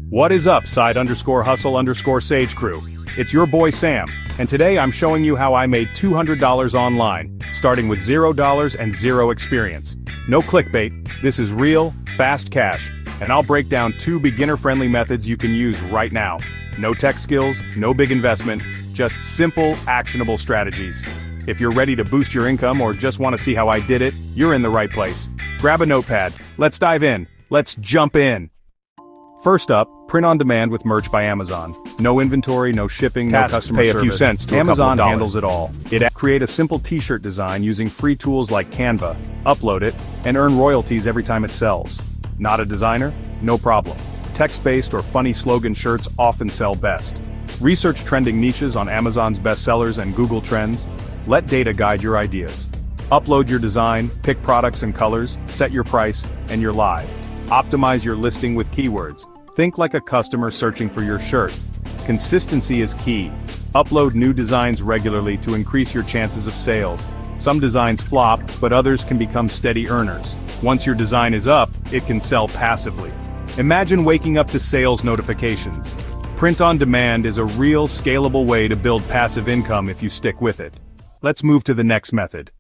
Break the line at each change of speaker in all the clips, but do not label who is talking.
What is up, side_hustle_sage crew? It's your boy Sam, and today I'm showing you how I made $200 online, starting with $0 and zero experience. No clickbait, this is real, fast cash, and I'll break down 2 beginner-friendly methods you can use right now. No tech skills, no big investment, just simple, actionable strategies. If you're ready to boost your income or just want to see how I did it, you're in the right place. Grab a notepad, let's dive in, let's jump in. First up, print on demand with merch by Amazon. No inventory, no shipping, no customer service. Pay a few cents to Amazon handles it all. Create a simple t-shirt design using free tools like Canva, upload it, and earn royalties every time it sells. Not a designer? No problem. Text-based or funny slogan shirts often sell best. Research trending niches on Amazon's bestsellers and Google Trends. Let data guide your ideas. Upload your design, pick products and colors, set your price, and you're live. Optimize your listing with keywords. Think like a customer searching for your shirt. Consistency is key. Upload new designs regularly to increase your chances of sales. Some designs flop, but others can become steady earners. Once your design is up, it can sell passively. Imagine waking up to sales notifications. Print on demand is a real scalable way to build passive income if you stick with it. Let's move to the next method.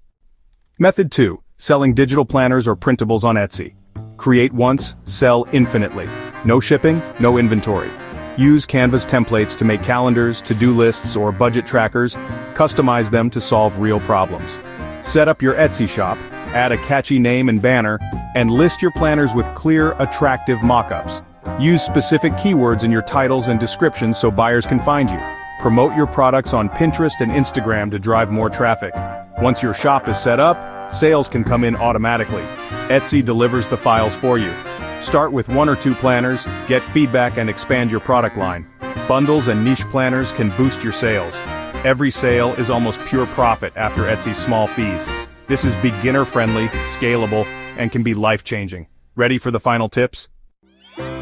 Method 2, selling digital planners or printables on Etsy. Create once, sell infinitely. No shipping, no inventory. Use Canva's templates to make calendars, to-do lists, or budget trackers. Customize them to solve real problems. Set up your Etsy shop, add a catchy name and banner, and list your planners with clear, attractive mockups. Use specific keywords in your titles and descriptions so buyers can find you. Promote your products on Pinterest and Instagram to drive more traffic. Once your shop is set up, sales can come in automatically. Etsy delivers the files for you. Start with 1 or 2 planners, get feedback and expand your product line. Bundles and niche planners can boost your sales. Every sale is almost pure profit after Etsy's small fees. This is beginner-friendly, scalable, and can be life-changing. Ready for the final tips?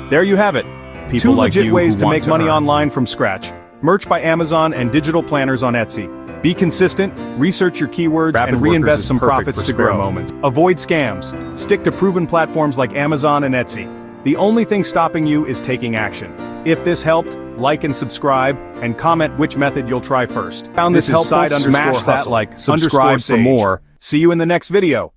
There you have it. People 2 like legit ways to make money online from scratch. Merch by Amazon and digital planners on Etsy. Be consistent, research your keywords, and reinvest some profits to grow. Avoid scams. Stick to proven platforms like Amazon and Etsy. The only thing stopping you is taking action. If this helped, like and subscribe, and comment which method you'll try first. Found this helpful? Smash that like, subscribe for more. See you in the next video.